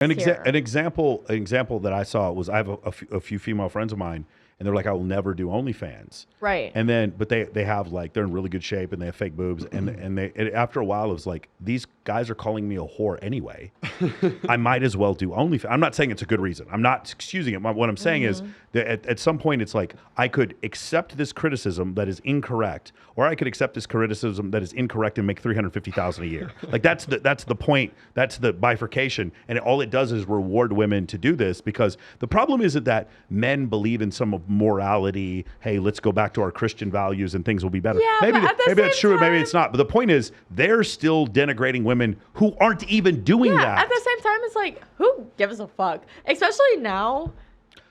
An example that I saw was I have a few female friends of mine, and they're like, I will never do OnlyFans. Right. And then, but they have like, they're in really good shape and they have fake boobs. And after a while, it was like, these guys are calling me a whore anyway. I might as well do OnlyFans. I'm not saying it's a good reason. I'm not excusing it. What I'm saying is that at some point, it's like, I could accept this criticism that is incorrect, or I could accept this criticism that is incorrect and make $350,000 a year. Like that's the point. That's the bifurcation. And all it does is reward women to do this, because the problem isn't that men believe in some of morality. Hey, let's go back to our Christian values and things will be better. Yeah, maybe maybe that's true, maybe it's not. But the point is, they're still denigrating women who aren't even doing that. At the same time, it's like, who gives a fuck? Especially now,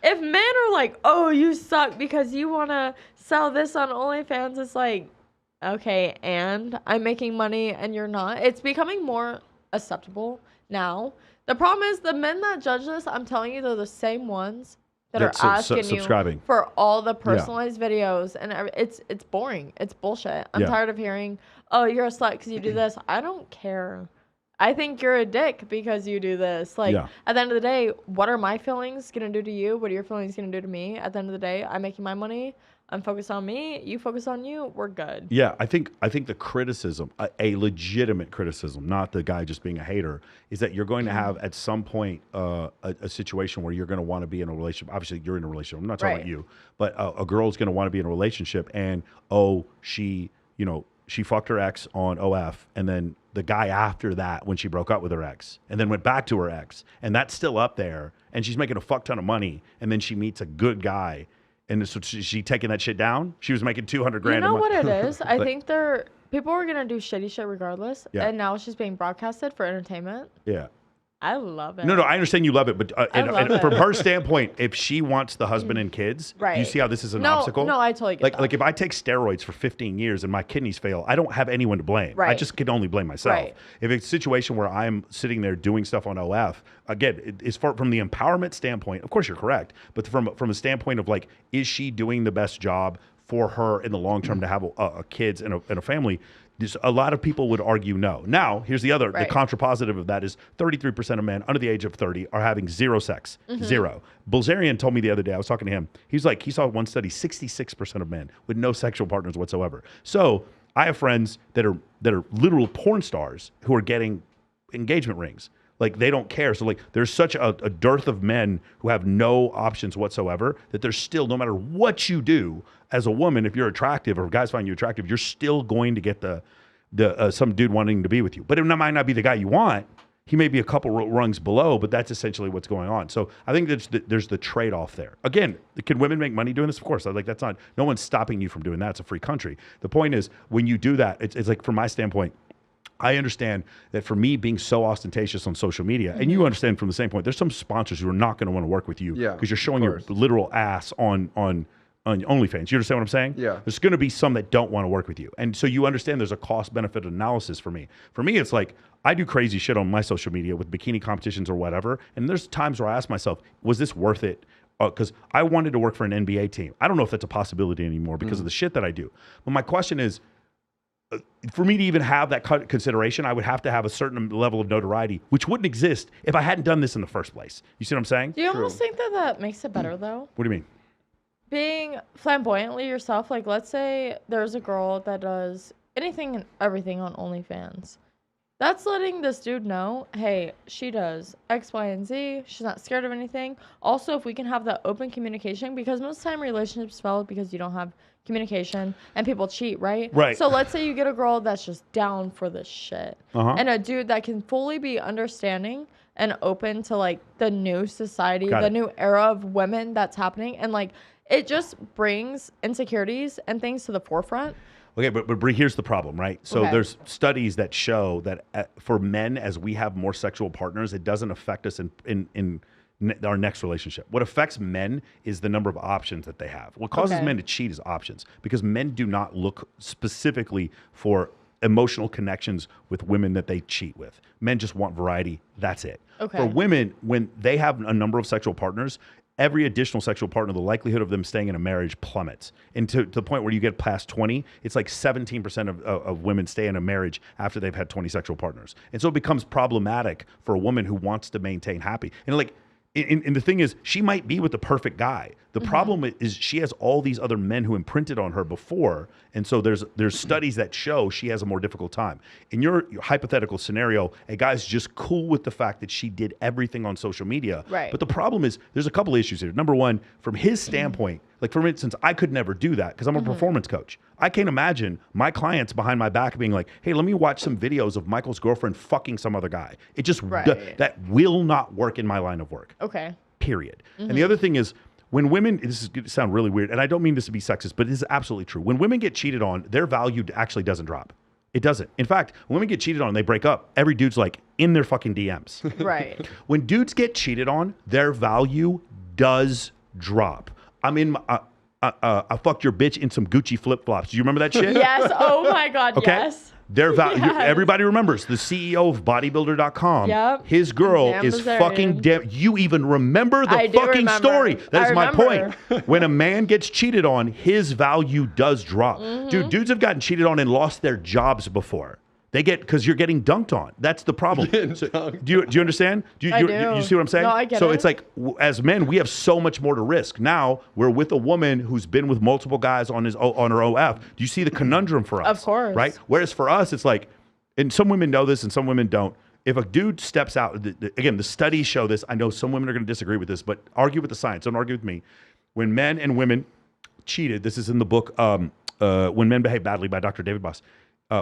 if men are like, oh, you suck because you want to sell this on OnlyFans, it's like, okay, and I'm making money and you're not. It's becoming more acceptable now. The problem is the men that judge this, I'm telling you, they're the same ones that are asking you for all the personalized videos, and it's boring. It's bullshit. I'm tired of hearing, oh, you're a slut because you do this. I don't care. I think you're a dick because you do this. Like, at the end of the day, what are my feelings going to do to you? What are your feelings going to do to me? At the end of the day, I'm making my money. I'm focused on me. You focus on you. We're good. Yeah, I think the criticism, a legitimate criticism, not the guy just being a hater, is that you're going to have at some point a situation where you're going to want to be in a relationship. Obviously, you're in a relationship. I'm not talking about you, but a girl's going to want to be in a relationship, and she fucked her ex on OF, and then the guy after that when she broke up with her ex, and then went back to her ex, and that's still up there, and she's making a fuck ton of money, and then she meets a good guy. And so she taking that shit down? She was making $200,000. You know what it is? I think people were going to do shitty shit regardless. Yeah. And now it's just being broadcasted for entertainment. Yeah. I love it. No, I understand you love it, but and from her standpoint, if she wants the husband and kids, do you see how this is an obstacle? No, I totally get that. Like if I take steroids for 15 years and my kidneys fail, I don't have anyone to blame. Right. I just can only blame myself. Right. If it's a situation where I'm sitting there doing stuff on OF, again, it's from the empowerment standpoint, of course you're correct, but from a standpoint of like, is she doing the best job for her in the long term to have a kids and a family? A lot of people would argue no. Now, here's the contrapositive of that is 33% of men under the age of 30 are having zero sex. Zero. Bilzerian told me the other day, I was talking to him, he's like, he saw one study, 66% of men with no sexual partners whatsoever. So I have friends that are literal porn stars who are getting engagement rings. Like, they don't care. So, like, there's such a dearth of men who have no options whatsoever that there's still, no matter what you do as a woman, if you're attractive or if guys find you attractive, you're still going to get some dude wanting to be with you. But it might not be the guy you want. He may be a couple rungs below, but that's essentially what's going on. So I think there's the trade-off there. Again, can women make money doing this? Of course. That's not, no one's stopping you from doing that. It's a free country. The point is, when you do that, it's like, from my standpoint, I understand that for me being so ostentatious on social media, and you understand from the same point, there's some sponsors who are not going to want to work with you because you're showing your literal ass on OnlyFans. You understand what I'm saying? Yeah. There's going to be some that don't want to work with you. And so you understand there's a cost-benefit analysis for me. For me, it's like, I do crazy shit on my social media with bikini competitions or whatever, and there's times where I ask myself, was this worth it? Because I wanted to work for an NBA team. I don't know if that's a possibility anymore because of the shit that I do. But my question is, for me to even have that consideration, I would have to have a certain level of notoriety, which wouldn't exist if I hadn't done this in the first place. You see what I'm saying? Do you almost think that makes it better, though? What do you mean? Being flamboyantly yourself. Like, let's say there's a girl that does anything and everything on OnlyFans. That's letting this dude know, hey, she does X, Y, and Z. She's not scared of anything. Also, if we can have that open communication, because most of the time relationships fail because you don't have communication and people cheat, right? Right. So let's say you get a girl that's just down for this shit. And a dude that can fully be understanding and open to, like, the new society, the new era of women that's happening. And, like, it just brings insecurities and things to the forefront. Okay, but Brie, here's the problem, right? So there's studies that show that for men, as we have more sexual partners, it doesn't affect us in our next relationship. What affects men is the number of options that they have. What causes men to cheat is options, because men do not look specifically for emotional connections with women that they cheat with. Men just want variety. That's it. For women, when they have a number of sexual partners, every additional sexual partner, the likelihood of them staying in a marriage plummets. And to the point where you get past 20, it's like 17% of women stay in a marriage after they've had 20 sexual partners. And so it becomes problematic for a woman who wants to maintain happy. And like, and the thing is, she might be with the perfect guy. The problem is she has all these other men who imprinted on her before. And so there's studies that show she has a more difficult time. In your hypothetical scenario, a guy's just cool with the fact that she did everything on social media. Right. But the problem is there's a couple of issues here. Number one, from his standpoint, like for instance, I could never do that because I'm a performance coach. I can't imagine my clients behind my back being like, hey, let me watch some videos of Michael's girlfriend fucking some other guy. It just, that will not work in my line of work. Okay. Period. And the other thing is, when women, this is going to sound really weird, and I don't mean this to be sexist, but it is absolutely true. When women get cheated on, their value actually doesn't drop. It doesn't. In fact, when women get cheated on, they break up. Every dude's like in their fucking DMs. Right. When dudes get cheated on, their value does drop. I fucked your bitch in some Gucci flip-flops. Do you remember that shit? Yes. Oh my God. Okay. Yes. Their value. Yes. Everybody remembers the CEO of bodybuilder.com. Yep. His girl Dan is Bilzerian. fucking You even remember the fucking story. That is my point. When a man gets cheated on, his value does drop. Dude, dudes have gotten cheated on and lost their jobs before. They get, because you're getting dunked on. That's the problem. So, do you understand? You see what I'm saying? No, I get so it. It's like, as men, we have so much more to risk. Now we're with a woman who's been with multiple guys on her OF. Do you see the conundrum for us? Of course. Right? Whereas for us, it's like, and some women know this and some women don't. If a dude steps out, again, the studies show this. I know some women are going to disagree with this, but argue with the science. Don't argue with me. When men and women cheated, this is in the book, When Men Behave Badly by Dr. David Boss.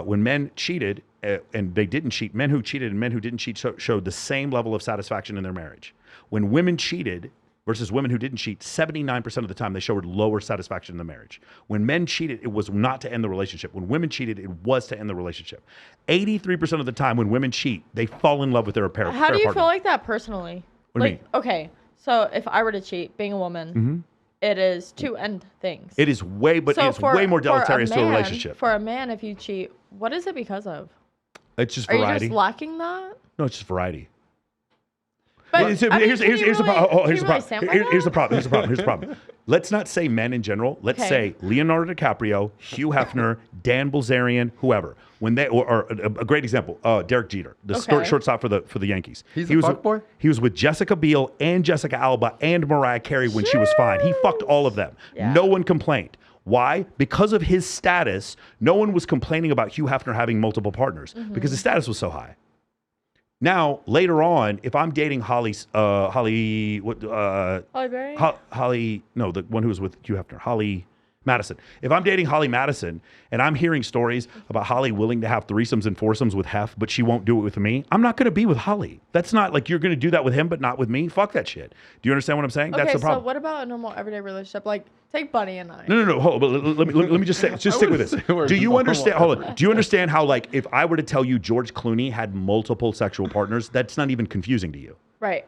When men cheated and they didn't cheat, men who cheated and men who didn't cheat showed the same level of satisfaction in their marriage. When women cheated versus women who didn't cheat, 79% of the time they showed lower satisfaction in the marriage. When men cheated, it was not to end the relationship. When women cheated, it was to end the relationship. 83% of the time when women cheat, they fall in love with their partner. How do you feel like that personally? What do you mean? Okay, so if I were to cheat, being a woman, it is to end things. It is way, but it's way more deleterious to a relationship. For a man, if you cheat, what is it because of? It's just variety. Are you just lacking that? No, it's just variety. But here's the problem. Let's not say men in general. Let's say Leonardo DiCaprio, Hugh Hefner, Dan Bilzerian, whoever. When they or a great example, Derek Jeter, the shortstop for the Yankees. He was a fuckboy? He was with Jessica Biel and Jessica Alba and Mariah Carey when she was fine. He fucked all of them. Yeah. No one complained. Why? Because of his status, no one was complaining about Hugh Hefner having multiple partners because his status was so high. Now, later on, if I'm dating Holly Berry? No, the one who was with Hugh Hefner, Holly Madison. If I'm dating Holly Madison and I'm hearing stories about Holly willing to have threesomes and foursomes with Hef, but she won't do it with me, I'm not going to be with Holly. That's not like you're going to do that with him, but not with me. Fuck that shit. Do you understand what I'm saying? Okay, That's the problem. So what about a normal everyday relationship? Like, take Bunny and I. No. Hold on, but let me just stick with this. Do you understand? Hold on. Do you understand how, like, if I were to tell you George Clooney had multiple sexual partners, that's not even confusing to you. Right.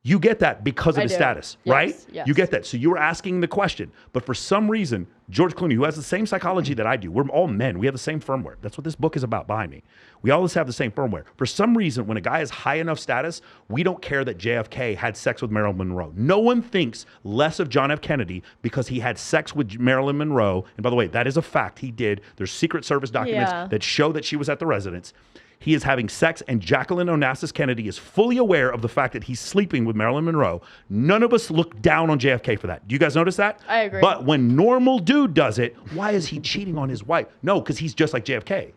You get that because of his status, right? Yes. You get that. So you were asking the question. But for some reason, George Clooney, who has the same psychology that I do, we're all men. We have the same firmware. That's what this book is about behind me. We always have the same firmware. For some reason, when a guy has high enough status, we don't care that JFK had sex with Marilyn Monroe. No one thinks less of John F. Kennedy because he had sex with Marilyn Monroe. And by the way, that is a fact. He did. There's Secret Service documents that show that she was at the residence. He is having sex, and Jacqueline Onassis Kennedy is fully aware of the fact that he's sleeping with Marilyn Monroe. None of us look down on JFK for that. Do you guys notice that? I agree. But when normal dude does it, why is he cheating on his wife? No, because he's just like JFK.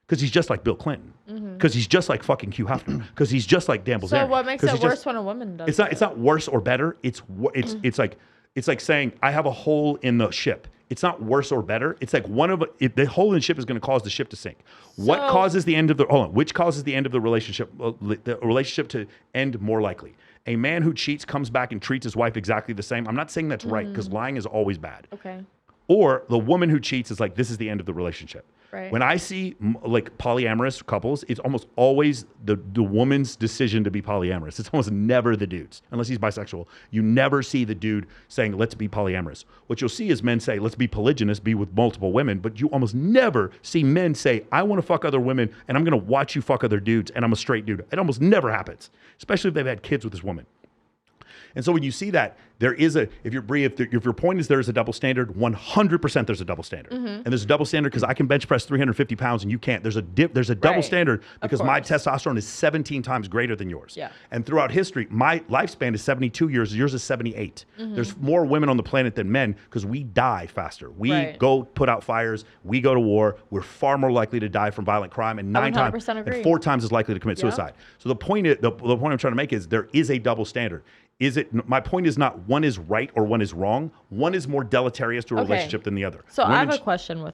Because he's just like Bill Clinton. Because he's just like fucking Hugh Hefner. Because he's just like Dan Bilzerian. So what makes it worse when a woman does it? It's not worse or better. It's like saying I have a hole in the ship. It's not worse or better. It's like the hole in the ship is going to cause the ship to sink. Which causes the end of the relationship? The relationship to end more likely. A man who cheats comes back and treats his wife exactly the same. I'm not saying that's right because lying is always bad. Okay. Or the woman who cheats is like, this is the end of the relationship. Right. When I see like polyamorous couples, it's almost always the woman's decision to be polyamorous. It's almost never the dude's, unless he's bisexual. You never see the dude saying, let's be polyamorous. What you'll see is men say, let's be polygynous, be with multiple women, but you almost never see men say, I want to fuck other women and I'm going to watch you fuck other dudes and I'm a straight dude. It almost never happens, especially if they've had kids with this woman. And so when you see that, there is a, if your point is there's a double standard, 100% there's a double standard. And there's a double standard because I can bench press 350 pounds and you can't. There's a double standard because my testosterone is 17 times greater than yours. Yeah. And throughout history, my lifespan is 72 years, yours is 78. There's more women on the planet than men because we die faster. We go put out fires, we go to war, we're far more likely to die from violent crime, and 4 times as likely to commit suicide. So the point I'm trying to make is there is a double standard. My point is not one is right or one is wrong. One is more deleterious to a relationship than the other. So I have a question with